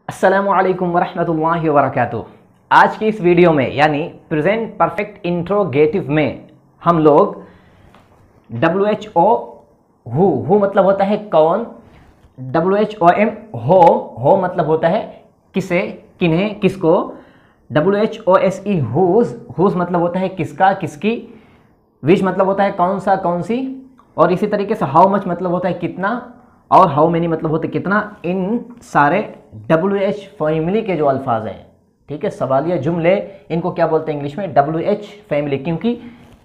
अस्सलामुअलैकुम वरहमतुल्लाहि वबरकातुहू। आज की इस वीडियो में यानी प्रेजेंट परफेक्ट इंट्रोगेटिव में हम लोग WHO हु मतलब होता है कौन, WHOM होम मतलब होता है किसे, किन्हें, किसको, WHOSE हुज मतलब होता है किसका, किसकी, विच मतलब होता है कौन सा, कौन सी, और इसी तरीके से हाउ मच मतलब होता है कितना, और हाउ मेनी मतलब होते कितना। इन सारे WH फैमिली के जो अल्फाज हैं, ठीक है, सवालिया जुमले, इनको क्या बोलते हैं इंग्लिश में, WH फैमिली, क्योंकि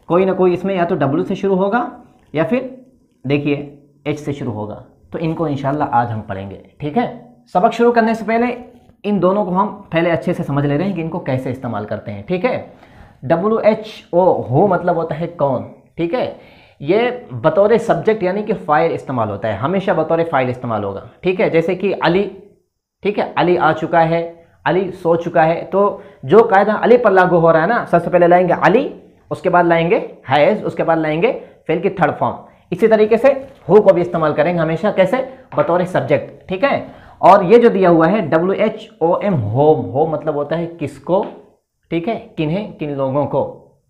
कोई ना कोई इसमें या तो W से शुरू होगा या फिर देखिए H से शुरू होगा। तो इनको इंशाल्लाह आज हम पढ़ेंगे, ठीक है। सबक शुरू करने से पहले इन दोनों को हम पहले अच्छे से समझ ले रहे हैं कि इनको कैसे इस्तेमाल करते हैं, ठीक है। WHO हो मतलब होता है कौन, ठीक है। ये बतौर सब्जेक्ट यानी कि फाइल इस्तेमाल होता है, हमेशा बतौर फाइल इस्तेमाल होगा, ठीक है। जैसे कि अली, ठीक है, अली आ चुका है, अली सो चुका है, तो जो कायदा अली पर लागू हो रहा है ना, सबसे पहले लाएंगे अली, उसके बाद लाएंगे हैज़, उसके बाद लाएंगे फेल की थर्ड फॉर्म। इसी तरीके से हु को भी इस्तेमाल करेंगे हमेशा, कैसे, बतौर सब्जेक्ट, ठीक है। और ये जो दिया हुआ है WHOM होम मतलब होता है किसको, ठीक है, किन्हें, किन लोगों को,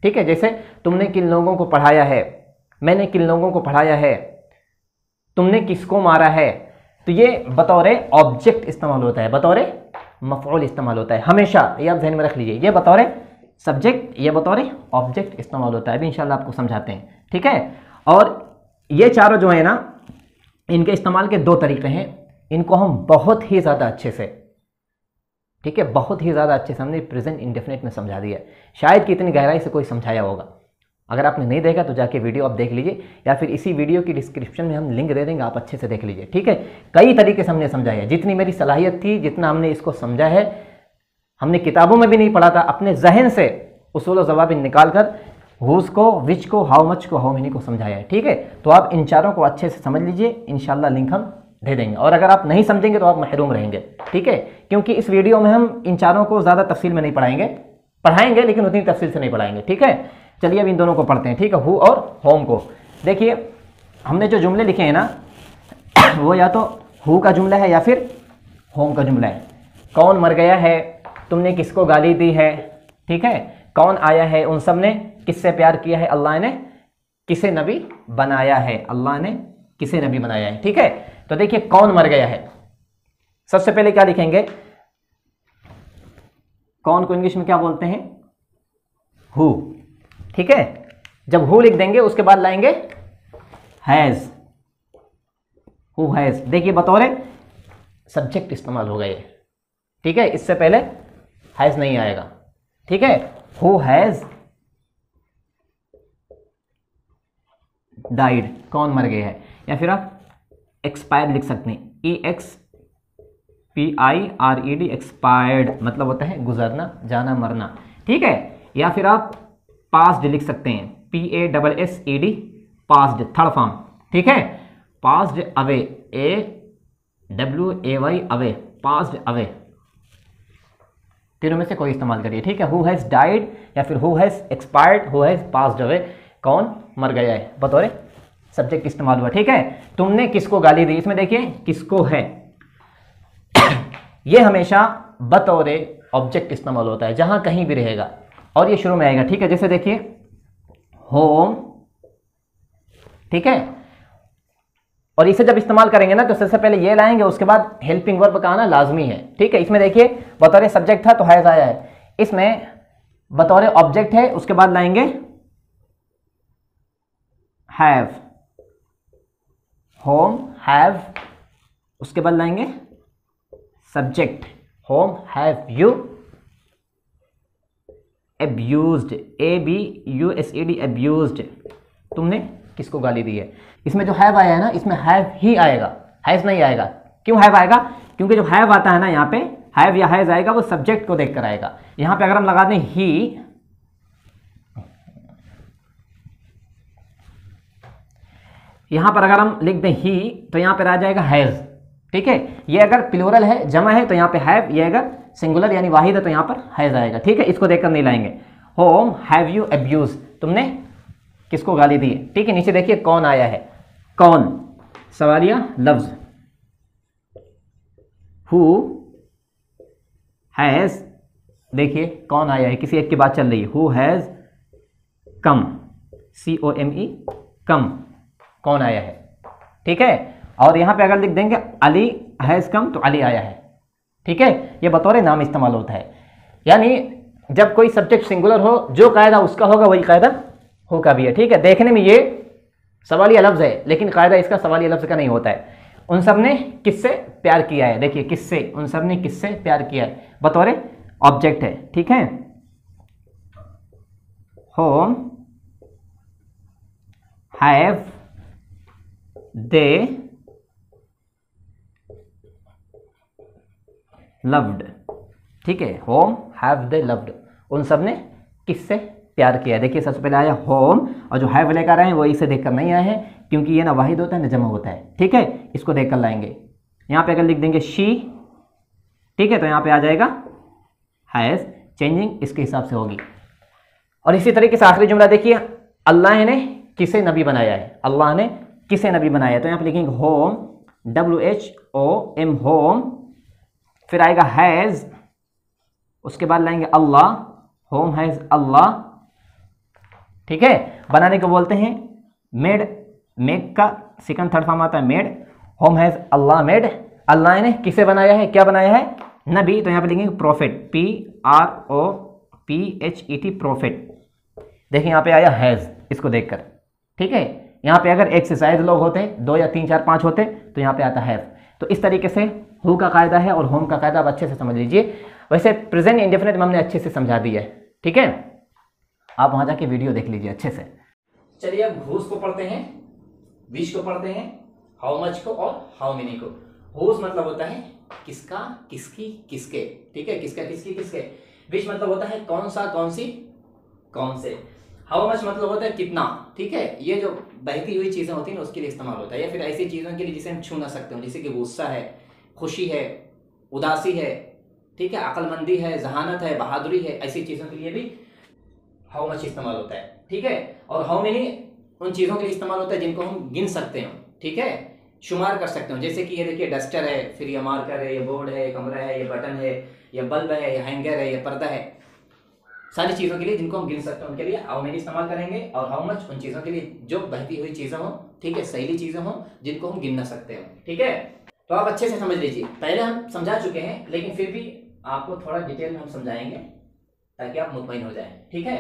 ठीक है। जैसे तुमने किन लोगों को पढ़ाया है, मैंने किन लोगों को पढ़ाया है, तुमने किसको मारा है। तो ये बतौर ऑब्जेक्ट इस्तेमाल होता है, बतौर मफऊल इस्तेमाल होता है हमेशा, ये आप ध्यान में रख लीजिए। ये बतौर सब्जेक्ट, ये बतौर ऑब्जेक्ट इस्तेमाल होता है। अभी इंशाल्लाह आपको समझाते हैं, ठीक है। और ये चारों जो है ना, इनके इस्तेमाल के दो तरीके हैं। इनको हम बहुत ही ज़्यादा अच्छे से, ठीक है, बहुत ही ज़्यादा अच्छे से हमने प्रेजेंट इंडेफिनिट में समझा दिया है। शायद कि इतनी गहराई से कोई समझाया होगा। अगर आपने नहीं देखा तो जाके वीडियो आप देख लीजिए, या फिर इसी वीडियो की डिस्क्रिप्शन में हम लिंक दे देंगे, आप अच्छे से देख लीजिए, ठीक है। कई तरीके से हमने समझाया, जितनी मेरी सलाहियत थी, जितना हमने इसको समझा है, हमने किताबों में भी नहीं पढ़ा था, अपने जहन से उसूल व ज़वाबित निकाल कर हुज को, विच को, हाउ मच को, हाउ मेनी को समझाया है, ठीक है। तो आप इन चारों को अच्छे से समझ लीजिए, इंशाल्लाह लिंक हम दे देंगे। और अगर आप नहीं समझेंगे तो आप महरूम रहेंगे, ठीक है, क्योंकि इस वीडियो में हम इन चारों को ज़्यादा तफसील में नहीं पढ़ाएंगे, लेकिन उतनी तफसील से नहीं पढ़ाएंगे, ठीक है। चलिए अब इन दोनों को पढ़ते हैं, ठीक है, हु और होम को। देखिए हमने जो जुमले लिखे हैं ना, वो या तो हु का जुमला है या फिर होम का जुमला है। कौन मर गया है, तुमने किसको गाली दी है, ठीक है, कौन आया है, उन सब ने किससे प्यार किया है, अल्लाह ने किसे नबी बनाया है, अल्लाह ने किसे नबी बनाया है, ठीक है। तो देखिए कौन मर गया है, सबसे पहले क्या लिखेंगे, कौन को इंग्लिश में क्या बोलते हैं, हु, ठीक है। जब हु लिख देंगे उसके बाद लाएंगे हैज, हु हैज। देखिए बतौर सब्जेक्ट इस्तेमाल हो गए, ठीक है, इससे पहले हैज नहीं आएगा, ठीक है। हु हैज डाइड, कौन मर गया है, या फिर आप एक्सपायर्ड लिख सकते हैं, EXPIRED, एक्सपायर्ड मतलब होता है गुजरना, जाना, मरना, ठीक है। या फिर आप पास्ड लिख सकते हैं, PASSED, पास्ड थर्ड फॉर्म, ठीक है। Passed away, AWAY away, passed away, तीनों में से कोई इस्तेमाल करिए, ठीक है। हु हैज डाइड या फिर who has expired, who has passed away, कौन मर गया है, बतौर सब्जेक्ट इस्तेमाल हुआ, ठीक है। तुमने किसको गाली दी, इसमें देखिए किसको है, ये हमेशा बतौर ऑब्जेक्ट इस्तेमाल होता है, जहां कहीं भी रहेगा और ये शुरू में आएगा, ठीक है। जैसे देखिए होम, ठीक है, और इसे जब इस्तेमाल करेंगे ना तो सबसे पहले ये लाएंगे, उसके बाद हेल्पिंग वर्ब का आना लाजमी है, ठीक है। इसमें देखिए बतौर सब्जेक्ट था तो हैज आया है, इसमें बतौर ऑब्जेक्ट है, उसके बाद लाएंगे हैव, होम हैव, उसके बाद लाएंगे subject, home have you abused, ABUSED abused, तुमने किसको गाली दी है। इसमें जो हैव आया है ना, इसमें हैव ही आएगा, हैज नहीं आएगा। क्यों हैव आएगा, क्योंकि जब हैव आता है ना, यहाँ पे हैव या हैज आएगा, वो सब्जेक्ट को देखकर आएगा। यहाँ पे अगर हम लगा दें ही, यहाँ पर अगर हम लिख दें ही, तो यहाँ पर आ जाएगा हैज, ठीक है। ये अगर प्लूरल है, जमा है, तो यहाँ पे हैव, ये अगर सिंगुलर यानी वाहिद है तो यहाँ पर हैज आएगा, ठीक है। इसको देखकर नहीं लाएंगे। होम हैव यू अब्यूज, तुमने किसको गाली दी है, ठीक है। नीचे देखिए कौन आया है, कौन सवालिया लफ्ज, हु हैज़, देखिए कौन आया है, किसी एक की बात चल रही है, हु हैज़ कम, COME, कम, कौन आया है, ठीक है। और यहाँ पे अगर लिख देंगे अली हैज़ कम, तो अली आया है, ठीक है। ये बतौर नाम इस्तेमाल होता है, यानी जब कोई सब्जेक्ट सिंगुलर हो, जो कायदा उसका होगा वही कायदा हो का भी है, ठीक है। देखने में ये सवालिया लफ्ज़ है, लेकिन कायदा इसका सवालिया लफ्ज़ का नहीं होता है। उन सब ने किससे प्यार किया है, देखिए किससे, उन सब ने किससे प्यार किया है, बतौर ऑब्जेक्ट है, ठीक है। होम हैव दे लव्ड, ठीक है। होम हैव दे लव्ड, उन सब ने किससे प्यार किया है। देखिए सबसे पहले आया होम, और जो हैव लेकर आए हैं वो इसे देखकर नहीं आए हैं, क्योंकि ये ना वाहिद होता है ना जमा होता है, ठीक है। इसको देखकर लाएंगे। यहाँ पे अगर लिख देंगे शी, ठीक है, तो यहाँ पे आ जाएगा हैज़, चेंजिंग इसके हिसाब से होगी। और इसी तरीके से आखिरी जुमला देखिए, अल्लाह ने किसे नबी बनाया है, अल्लाह ने किसे नबी बनाया है, तो यहाँ पे लिखेंगे होम, WHOM, होम, फिर आएगा हैज़, उसके बाद लाएंगे अल्लाह, होम हैज़ अल्लाह, ठीक है। बनाने को बोलते हैं मेड, मेक का सेकंड थर्ड फॉर्म आता है made, whom has Allah made, Allah ने किसे बनाया है, क्या बनाया है, नबी, तो यहाँ पे लिखेंगे प्रोफेट, PROPHET, प्रोफेट। देखिए यहाँ पे आया हैज़, इसको देखकर, ठीक है। यहाँ पे अगर एक से ज्यादा लोग होते, 2 या 3 4 5 होते, तो यहाँ पे आता हैव। तो इस तरीके से हु का कायदा है और होम का कायदा आप अच्छे से समझ लीजिए। वैसे प्रेजेंट इंडेफिनिट में हमने अच्छे से समझा दिया है, ठीक है। आप वहां जाके वीडियो देख लीजिए अच्छे से। चलिए अब हुज को पढ़ते हैं, विच को पढ़ते हैं, हाउ मच को और हाउ मेनी को। हुज मतलब होता है किसका, किसकी, किसके, ठीक है, किसका, किसकी, किसके। विच मतलब होता है कौन सा, कौन सी, कौन से। हाउ मच मतलब होता है कितना, ठीक है। ये जो बहती हुई चीजें होती है ना उसके लिए इस्तेमाल होता है, या फिर ऐसी चीजों के लिए जिसे हम छू ना सकते हो, जैसे कि गुस्सा है, खुशी है, उदासी है, ठीक है, अक्लमंदी है, जहानत है, बहादुरी है, ऐसी चीजों के लिए भी हाउ मच इस्तेमाल होता है, ठीक है। और हाउ मेनी उन चीजों के लिए इस्तेमाल होता है जिनको हम गिन सकते हो, ठीक है, शुमार कर सकते हो। जैसे कि ये देखिए डस्टर है, फिर ये मार्कर है, ये बोर्ड है, ये कमरा है, ये बटन है, ये बल्ब है, ये हैंगर है, ये पर्दा है, सारी चीजों के लिए जिनको हम गिन सकते हैं उनके लिए हाउ मेनी इस्तेमाल करेंगे। और हाउ मच उन चीजों के लिए जो बहती हुई चीजें हो, ठीक है, सहीली चीजें हो जिनको हम गिन ना सकते हो, ठीक है। तो आप अच्छे से समझ लीजिए, पहले हम समझा चुके हैं लेकिन फिर भी आपको थोड़ा डिटेल में हम समझाएंगे ताकि आप मुतमईन हो जाएं, ठीक है।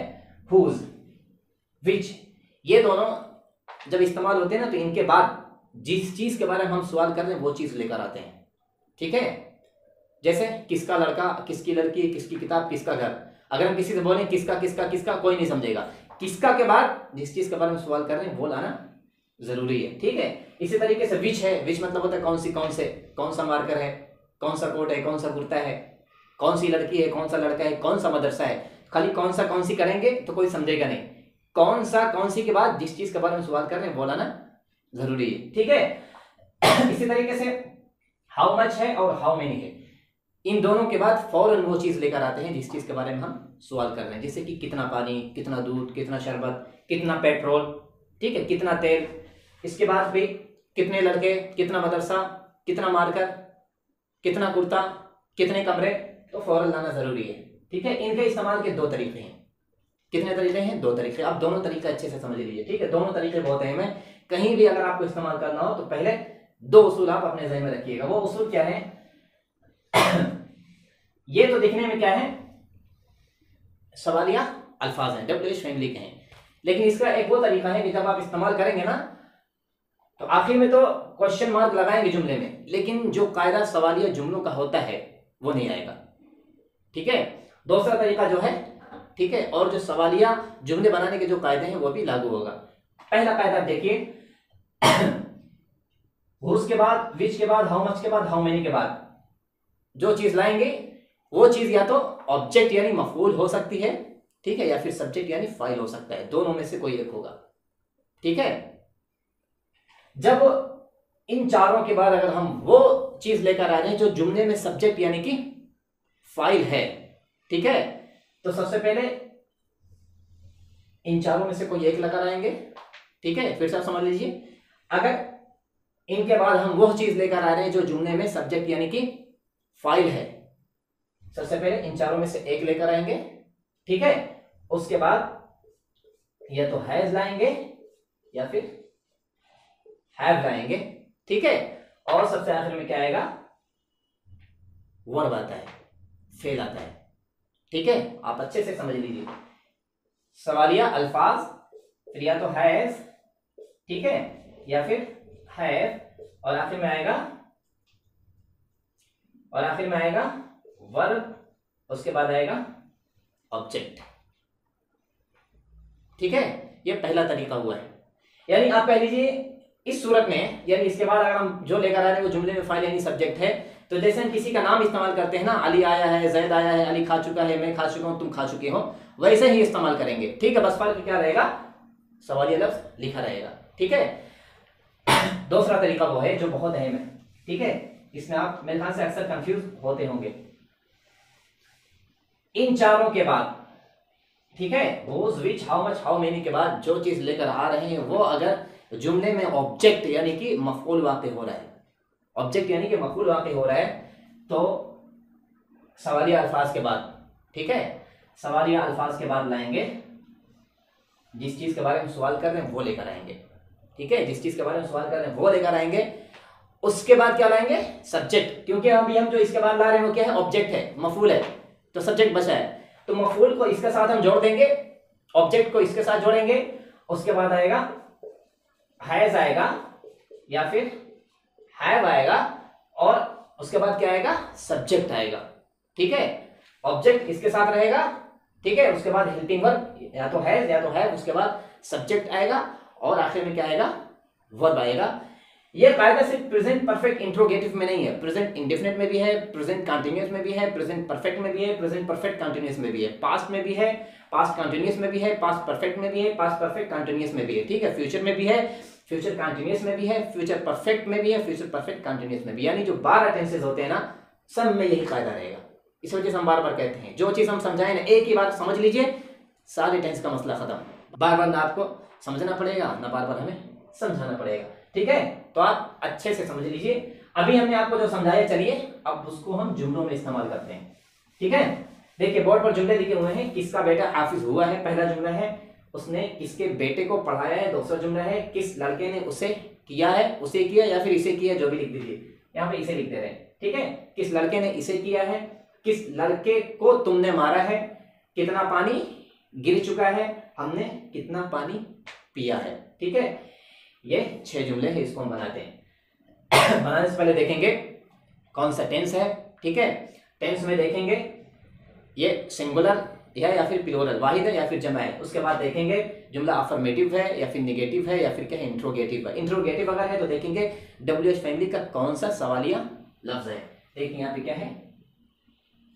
हुज, विच, ये दोनों जब इस्तेमाल होते हैं ना तो इनके बाद जिस चीज के बारे में हम सवाल कर रहे हैं वो चीज लेकर आते हैं, ठीक है। जैसे किसका लड़का, किसकी लड़की, किसकी किताब, किसका घर। अगर हम किसी से बोलें किसका, किसका, किसका, कोई नहीं समझेगा। किसका के बाद जिस चीज के बारे में सवाल कर रहे हैं वो लाना जरूरी है, ठीक है। इसी तरीके से विच है, विच मतलब होता है कौन सी, कौन से, कौन सा मार्कर है, कौन सा कोट है, कौन सा कुर्ता है, कौन सी लड़की है, कौन सा लड़का है, कौन सा मदरसा है। खाली कौन सा, कौन सी करेंगे तो कोई समझेगा नहीं। कौन सा, कौन सी के बाद जिस चीज के बारे में सवाल कर रहे हैं वो लाना जरूरी है, ठीक है। इसी तरीके से हाउ मच है और हाउ मेनी है, इन दोनों के बाद फौरन वो चीज लेकर आते हैं जिस चीज के बारे में हम सवाल कर रहे हैं। जैसे कि कितना पानी, कितना दूध, कितना शरबत, कितना पेट्रोल, ठीक है, कितना तेल। इसके बाद भी कितने लड़के, कितना मदरसा, कितना मार्कर, कितना कुर्ता, कितने कमरे, तो फौरन लाना जरूरी है, ठीक है। इनके इस्तेमाल के 2 तरीके हैं। कितने तरीके हैं? 2 तरीके। आप दोनों तरीके अच्छे से समझ लीजिए, ठीक है। दोनों तरीके बहुत अहम है। कहीं भी अगर आपको इस्तेमाल करना हो तो पहले 2 उसूल आप अपने ज़हन में रखिएगा। वो उसूल क्या है? ये तो दिखने में क्या है, सवालिया अल्फाज हैं, WH फैमिली के हैं, लेकिन इसका एक वो तरीका है कि जब आप इस्तेमाल करेंगे ना तो आखिर में तो क्वेश्चन मार्क लगाएंगे जुमले में, लेकिन जो कायदा सवालिया जुमलों का होता है वो नहीं आएगा, ठीक है। दूसरा तरीका जो है, ठीक है, और जो सवालिया जुमले बनाने के जो कायदे हैं वो भी लागू होगा। पहला कायदा देखिए, उसके बाद विच के बाद हाउ मच के बाद हाउ मेनी के बाद जो चीज लाएंगे वो चीज या तो ऑब्जेक्ट यानी मफऊल हो सकती है, ठीक है, या फिर सब्जेक्ट यानी फाइल हो सकता है। दोनों में से कोई एक होगा, ठीक है। जब इन चारों के बाद अगर हम वो चीज लेकर आ रहे हैं जो जुमले में सब्जेक्ट यानी कि फाइल है, ठीक है, तो सबसे पहले इन चारों में से कोई एक लेकर आएंगे, ठीक है। फिर से आप समझ लीजिए, अगर इनके बाद हम वो चीज लेकर आ रहे हैं जो जुमले में सब्जेक्ट यानी कि फाइल है, सबसे पहले इन चारों में से एक लेकर आएंगे, ठीक है। उसके बाद या तो हैज लाएंगे या फिर हैव लाएंगे, ठीक है। और सबसे आखिर में क्या आएगा, वर्ब आता है, फेल आता है, ठीक है। आप अच्छे से समझ लीजिए, सवालिया अल्फाज, फिर या तो हैज, ठीक है, या फिर हैव, और आखिर में आएगा वर्ब, उसके बाद आएगा ऑब्जेक्ट, ठीक है। ये पहला तरीका हुआ है। यानी आप कह लीजिए इस सूरत में, यानी इसके बाद अगर हम जो लेकर आ रहे हैं वो जुमले में फाइल यानी सब्जेक्ट है, तो जैसे हम किसी का नाम इस्तेमाल करते हैं ना, अली आया है, जैद आया है, अली खा चुका है, मैं खा चुका हूं, तुम खा चुके हो, वैसे ही इस्तेमाल करेंगे, ठीक है। बस फर्क क्या रहेगा, सवालिया लफ्ज लिखा रहेगा, ठीक है। दूसरा तरीका वो है जो बहुत अहम है, ठीक है। इसमें आप मेरे ख्याल से अक्सर कंफ्यूज होते होंगे। इन चारों के बाद, ठीक है, whose, which, how much, how many के बाद जो चीज लेकर आ रहे हैं वो अगर जुमले में ऑब्जेक्ट यानी कि मफऊल वाक़ई हो रहा है, ऑब्जेक्ट यानी कि मफऊल वाक़ई हो रहा है, तो सवालिया अल्फाज के बाद, ठीक है, सवालिया अल्फाज के बाद लाएंगे जिस चीज के बारे में सवाल कर रहे हैं वो लेकर आएंगे, ठीक है। जिस चीज के बारे में सवाल कर रहे हैं वो लेकर आएंगे। उसके बाद क्या लाएंगे, सब्जेक्ट, क्योंकि अभी हम जो इसके बाद ला रहे हैं वो क्या है, ऑब्जेक्ट है, मफूल है, तो सब्जेक्ट बचा है, तो मफूल को इसके साथ हम जोड़ देंगे, ऑब्जेक्ट को इसके साथ जोड़ेंगे। उसके बाद आएगा हैज आएगा या फिर हैव आएगा, और उसके बाद क्या आएगा, सब्जेक्ट आएगा, ठीक है। ऑब्जेक्ट इसके साथ रहेगा, ठीक है। उसके बाद हेल्पिंग वर्ब या तो हैज या तो हैव, उसके बाद सब्जेक्ट आएगा, और आखिर में क्या आएगा, वर्ब आएगा। ये कायदा सिर्फ प्रेजेंट परफेक्ट इंट्रोगेटिव में नहीं है, प्रेजेंट इंडेफिनिट में भी है, प्रेजेंट कंटीन्यूअस में भी है, प्रेजेंट परफेक्ट में भी है, प्रेजेंट परफेक्ट कंटीन्यूअस में भी है, पास्ट में भी है, पास्ट कंटीन्यूअस में भी है, पास्ट परफेक्ट में भी है, पास्ट परफेक्ट कंटीन्यूअस में भी है, ठीक है। फ्यूचर में भी है, फ्यूचर कंटीन्यूअस में भी है, फ्यूचर परफेक्ट में भी है, फ्यूचर परफेक्ट कंटीन्यूअस में भी। यानी जो 12 टेंसेस होते हैं ना, सब में यही कायदा रहेगा। इस वजह से हम बार बार कहते हैं जो चीज हम समझाएं ना, एक ही बार समझ लीजिए, सारे टेंस का मसला खत्म। बार बार ना आपको समझना पड़ेगा ना बार बार हमें समझाना पड़ेगा, ठीक है। तो आप अच्छे से समझ लीजिए। अभी हमने आपको जो समझाया, चलिए अब उसको हम जुमलों में इस्तेमाल करते हैं, ठीक है। देखिए बोर्ड पर जुमले लिखे हुए हैं। किसका बेटा हाफिज हुआ है, पहला जुमला है। उसने किसके बेटे को पढ़ाया है, दूसरा जुमला है। किस लड़के ने उसे किया है, उसे किया या फिर इसे किया, जो भी लिख दीजिए, यहाँ पे इसे लिख दे रहे हैं, ठीक है। किस लड़के ने इसे किया है, किस लड़के को तुमने मारा है, कितना पानी गिर चुका है, हमने कितना पानी पिया है, ठीक है। ये 6 जुमले हैं, इसको हम बनाते हैं। बनाने से पहले देखेंगे कौन सा टेंस है, ठीक है। टेंस में देखेंगे ये सिंगुलर है या फिर प्लूरल, वाहिद है या फिर जमा है। उसके बाद देखेंगे जुमला अफर्मेटिव है या फिर नेगेटिव है या फिर क्या है, इंट्रोगेटिव है। इंट्रोगेटिव अगर है तो देखेंगे WH फैमिली का कौन सा सवालिया लफ्ज है। देखिए यहाँ पे क्या है,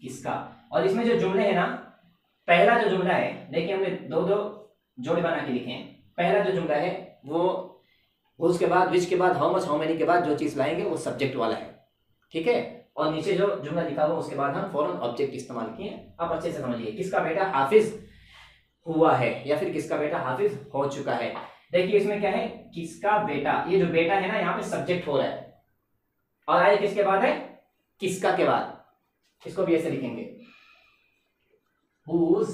किसका। और इसमें जो जुमले हैं ना, पहला जो जुमला है, देखिए हमने 2-2 जोड़े बना के लिखे हैं। पहला जो जुमला है वो उसके बाद विच के बाद हाउ मच हाउ मेनी के बाद जो चीज लाएंगे वो सब्जेक्ट वाला है, ठीक है। और नीचे जो जुमला लिखा हुआ उसके बाद हम फौरन ऑब्जेक्ट इस्तेमाल किए। आप अच्छे से समझिए, किसका बेटा हाफिज हुआ है या फिर किसका बेटा हाफिज हो चुका है। देखिए इसमें क्या है, किसका बेटा, ये जो बेटा है ना यहाँ पे सब्जेक्ट हो रहा है, और आए किसके बाद है, किसका के बाद। इसको भी ऐसे लिखेंगे whose,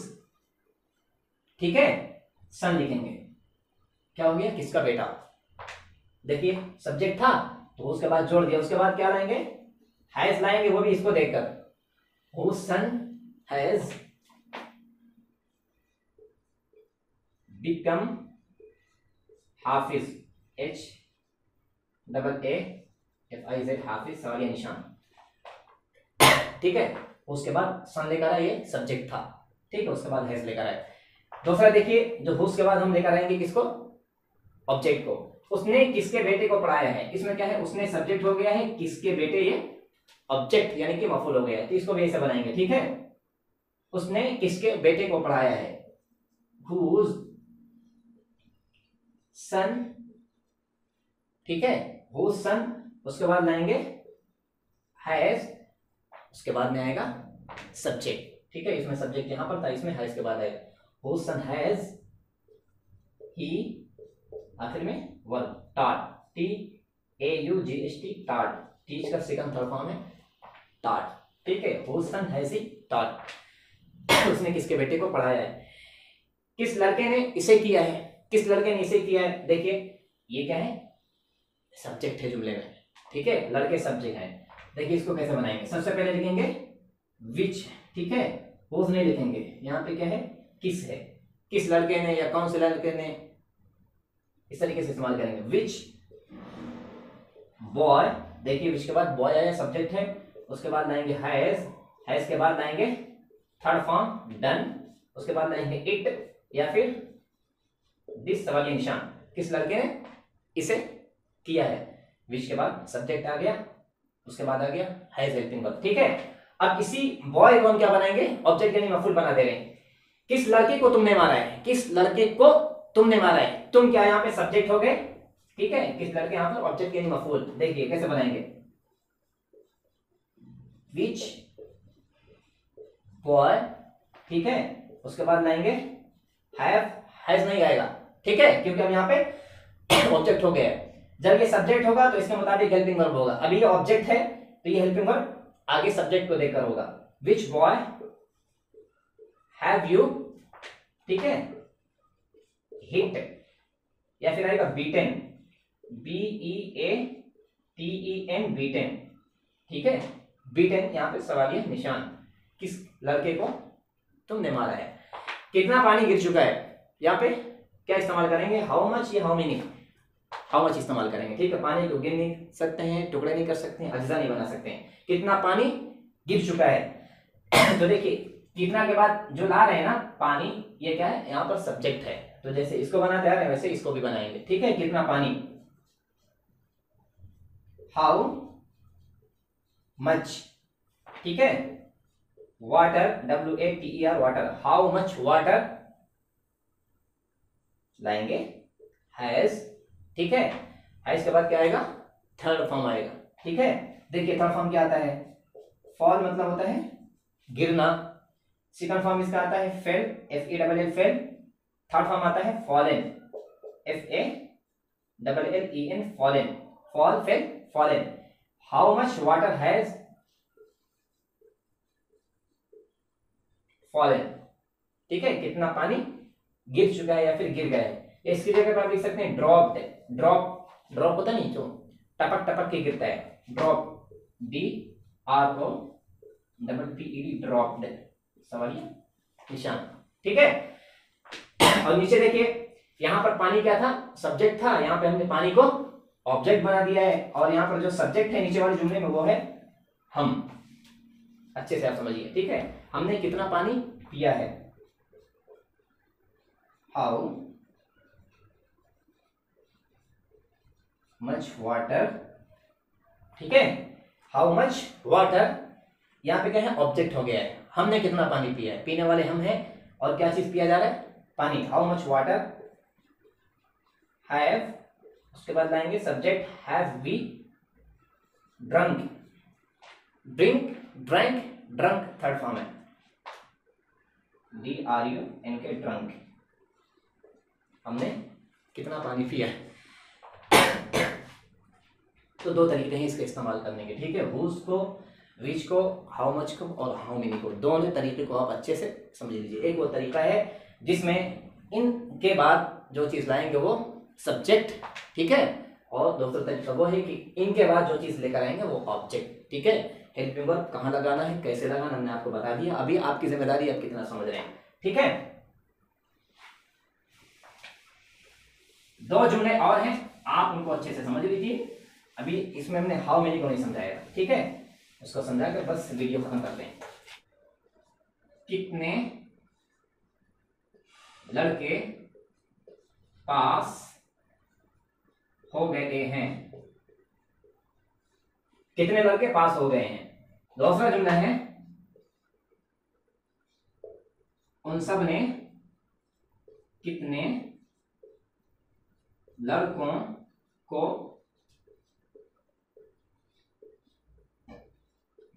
ठीक है, सन लिखेंगे। क्या हो गया, किसका बेटा। देखिए सब्जेक्ट था तो उसके बाद जोड़ दिया, उसके बाद क्या लाएंगे, हैज लाएंगे, वो भी इसको देखकर, whose son has become Hafiz, HAAFIZ, हाफिज, सवालिया निशान, ठीक है। उसके बाद सन लेकर आए, ये सब्जेक्ट था, ठीक है। उसके बाद हैज लेकर आए। दूसरा देखिए, जो हुज के बाद हम लेकर आएंगे किसको, ऑब्जेक्ट को। उसने किसके बेटे को पढ़ाया है, इसमें क्या है, उसने सब्जेक्ट हो गया है, किसके बेटे ये ऑब्जेक्ट यानी कि मफूल हो गया है, तो इसको भी ऐसे बनाएंगे, ठीक है। उसने किसके बेटे को पढ़ाया है, whose son, ठीक है, whose son। उसके बाद लाएंगे हैज, उसके बाद में आएगा सब्जेक्ट, ठीक है। इसमें सब्जेक्ट यहां पर था, इसमें हैज के बाद आएगा whose son has, he, आखिर में verb taught, TAUGHT, taught, teach का सेकंड थर्ड फॉर्म है taught, ठीक है, whose son has he taught, उसने किसके बेटे को पढ़ाया है, किस लड़के ने इसे किया है, किस लड़के ने इसे किया है। देखिए ये क्या है, सब्जेक्ट है जुमले में, ठीक है, लड़के सब्जेक्ट है। देखिए इसको कैसे बनाएंगे, सबसे पहले लिखेंगे विच, ठीक है, whose नहीं लिखेंगे, यहाँ पे क्या है, किस है, किस लड़के ने या कौन से लड़के ने, इस तरीके से इस्तेमाल करेंगे। विच बॉय, देखिए विच के बाद बॉय आया, सब्जेक्ट है, उसके बाद लाएंगे हैज, हैज के बाद लाएंगे थर्ड फॉर्म डन, उसके बाद लाएंगे इट या फिर दिस सवालिया निशान, किस लड़के ने इसे किया है। विच के बाद सब्जेक्ट आ गया, उसके बाद आ गया हैज हेल्पिंग वर्ब, ठीक है। अब इसी बॉय को हम क्या बनाएंगे, ऑब्जेक्ट यानी मफूल बना दे रहे हैं। किस लड़के को तुमने मारा है, किस लड़के को तुमने मारा है, तुम क्या यहाँ पे सब्जेक्ट हो गए, ठीक है, किस लड़के यहाँ पर ऑब्जेक्ट यानी मफूल। देखिए कैसे बनाएंगे, विच बॉय, ठीक है, उसके बाद लाएंगे हैव, हैज नहीं आएगा, ठीक है, क्योंकि हम यहाँ पे ऑब्जेक्ट हो गए। जब ये सब्जेक्ट होगा तो इसके मुताबिक हेल्पिंग वर्ब होगा, अभी ये ऑब्जेक्ट है तो ये हेल्पिंग वर्ब आगे सब्जेक्ट को देकर होगा। विच बॉय हैव यू, ठीक है, हिट, या फिर आएगा बीटेन, BEATEN, बीटेन, ठीक है, बीटेन यहाँ पे सवालिया निशान, किस लड़के को तुमने मारा है। कितना पानी गिर चुका है, यहाँ पे क्या इस्तेमाल करेंगे, हाउ मच या हाउ मेनी, हाउ मच इस्तेमाल करेंगे, ठीक है। पानी को गिन नहीं सकते हैं, टुकड़े नहीं कर सकते हैं, अज्जा नहीं बना सकते हैं, कितना पानी गिर चुका है। तो देखिए कितना के बाद जो ला रहे हैं ना पानी, ये क्या है, यहाँ पर सब्जेक्ट है, तो जैसे इसको बनाते आ रहे हैं वैसे इसको भी बनाएंगे, ठीक है। कितना पानी, हाउ मच, ठीक है, water, WATER water, how much water लाएंगे हैज, ठीक है, हैज के बाद क्या आएगा, थर्ड फॉर्म आएगा, ठीक है। देखिए थर्ड फॉर्म क्या आता है, फॉल मतलब होता है गिरना, सेकंड फॉर्म इसका आता है fail, FELL fail, third form आता है fallen, FALLEN fallen, fall fail fallen. How much water has fallen, ठीक है, कितना पानी गिर चुका है या फिर गिर गया है। इसकी जगह पर आप लिख सकते हैं ड्रॉप्ड, ड्रॉप, ड्रॉप होता नहीं जो टपक टपक के गिरता है, ड्रॉप, DROPPED, ड्रॉप्ड, सवालिया निशान, ठीक है। और नीचे देखिए यहाँ पर पानी क्या था, सब्जेक्ट था, यहाँ पे हमने पानी को ऑब्जेक्ट बना दिया है, और यहाँ पर जो सब्जेक्ट है नीचे वाले जुमले में वो है हम, अच्छे से आप समझिए, ठीक है। हमने कितना पानी पिया है, हाउ मच वाटर, ठीक है, हाउ मच वाटर, यहाँ पे क्या है, ऑब्जेक्ट हो गया है, हमने कितना पानी पिया है, पीने वाले हम हैं, और क्या चीज पिया जा रहा है, पानी। हाउ मच वाटर हैव, उसके बाद लाएंगे subject have we drunk, drink, drank, drunk third form है, DRUNK, ड्रंक, हमने कितना पानी पिया है। तो दो तरीके हैं इसके इस्तेमाल करने के, ठीक है, हुज को, विच को, हाउ मच को और हाउ मेनी को, दोनों तरीके को आप अच्छे से समझ लीजिए। एक वो तरीका है जिसमें इनके बाद जो चीज लाएंगे वो सब्जेक्ट, ठीक है, और दूसरा तरीका वो है कि इनके बाद जो चीज लेकर आएंगे वो ऑब्जेक्ट, ठीक है। हेल्पिंग वर्ब कहाँ लगाना है, कैसे लगाना, हमने आपको बता दिया, अभी आपकी जिम्मेदारी आप कितना समझ रहे हैं, ठीक है। दो जुमले और हैं, आप उनको अच्छे से समझ लीजिए। अभी इसमें हमने हाउ मेनी को नहीं समझाया, ठीक है, उसको समझाकर बस वीडियो खत्म करते हैं। कितने लड़के पास हो गए हैं, कितने लड़के पास हो गए हैं। दूसरा जुमला है उन सब ने कितने लड़कों को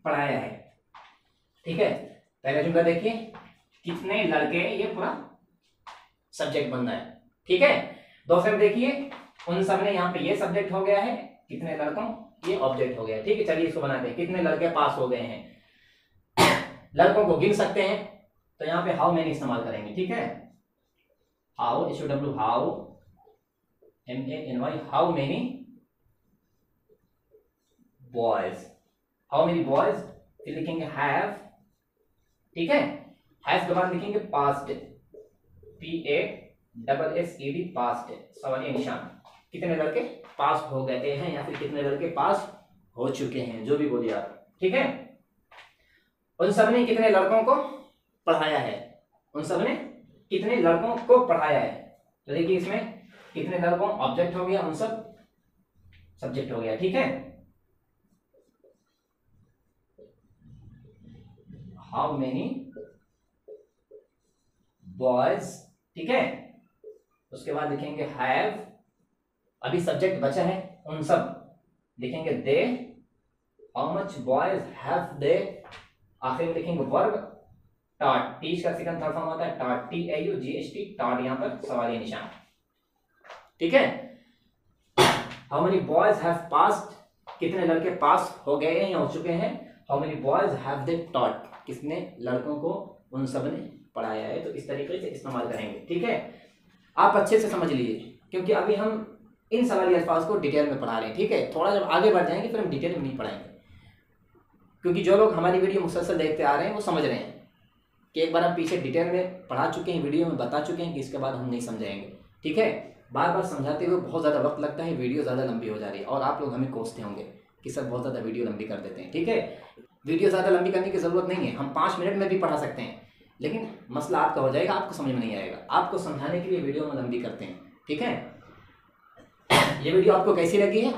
पढ़ाया है, ठीक है। पहला जुमला देखिए, कितने लड़के, ये पूरा सब्जेक्ट बनना है, ठीक है। दूसरे में देखिए, उन सब ने, यहाँ पे ये सब्जेक्ट हो गया है, कितने लड़कों, ये ऑब्जेक्ट हो गया, ठीक है। चलिए इसको बनाते हैं, कितने लड़के पास हो गए हैं। लड़कों को गिन सकते हैं, तो यहाँ पे हाउ मैनी इस्तेमाल करेंगे, ठीक है। How, HOW, how, MANY, how many boys, how many boys, फिर लिखेंगे हैव, ठीक है। हैव के बाद लिखेंगे पास्ट, PASSED, पास्ट, सवालिया निशान, कितने लड़के पास हो गए हैं या फिर कितने लड़के पास हो चुके हैं, जो भी बोलिए आप, ठीक है। उन सबने कितने लड़कों को पढ़ाया है, उन सबने कितने लड़कों को पढ़ाया है। तो देखिए इसमें कितने लड़कों ऑब्जेक्ट हो गया, उन सब सब्जेक्ट हो गया, ठीक है। हाउ मेनी बॉयज, ठीक है। उसके बाद लिखेंगे हैव, अभी सब्जेक्ट बचा है, उन सब लिखेंगे they, how much boys have they. आखिर में लिखेंगे वर्ब टॉट, टीच का सेकंड थर्ड फॉर्म होता है टॉट, TAUGHT, टॉट, यहाँ पर सवालिया निशान, ठीक है। How many boys have passed, कितने लड़के पास हो गए हैं या हो चुके हैं। How many boys have they taught, किसने लड़कों को उन सब ने पढ़ाया है। तो इस तरीके से इस्तेमाल करेंगे, ठीक है। आप अच्छे से समझ लीजिए, क्योंकि अभी हम इन सवाली अल्फाज को डिटेल में पढ़ा रहे हैं, ठीक है। थोड़ा जब आगे बढ़ जाएंगे फिर हम डिटेल में नहीं पढ़ाएंगे, क्योंकि जो लोग हमारी वीडियो मुसलसल देखते आ रहे हैं वो समझ रहे हैं कि एक बार हम पीछे डिटेल में पढ़ा चुके हैं, वीडियो में बता चुके हैं कि इसके बाद हम नहीं समझाएंगे, ठीक है। बार बार समझाते हुए बहुत ज़्यादा वक्त लगता है, वीडियो ज़्यादा लंबी हो जा रही है, और आप लोग हमें कोसते होंगे कि सर बहुत ज़्यादा वीडियो लंबी कर देते हैं, ठीक है। वीडियो ज़्यादा लंबी करने की ज़रूरत नहीं है, हम 5 मिनट में भी पढ़ा सकते हैं, लेकिन मसला आपका हो जाएगा, आपको समझ में नहीं आएगा। आपको समझाने के लिए वीडियो में लंबी करते हैं, ठीक है। ये वीडियो आपको कैसी लगी है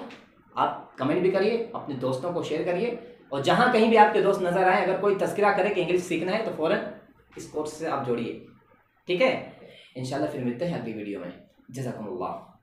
आप कमेंट भी करिए, अपने दोस्तों को शेयर करिए, और जहाँ कहीं भी आपके दोस्त नज़र आए, अगर कोई तस्करा करे कि इंग्लिश सीखना है तो फ़ौरन इस कोर्स से आप जोड़िए, ठीक है। इंशाल्लाह फिर मिलते हैं अगली वीडियो में। जज़ाकुमुल्लाह।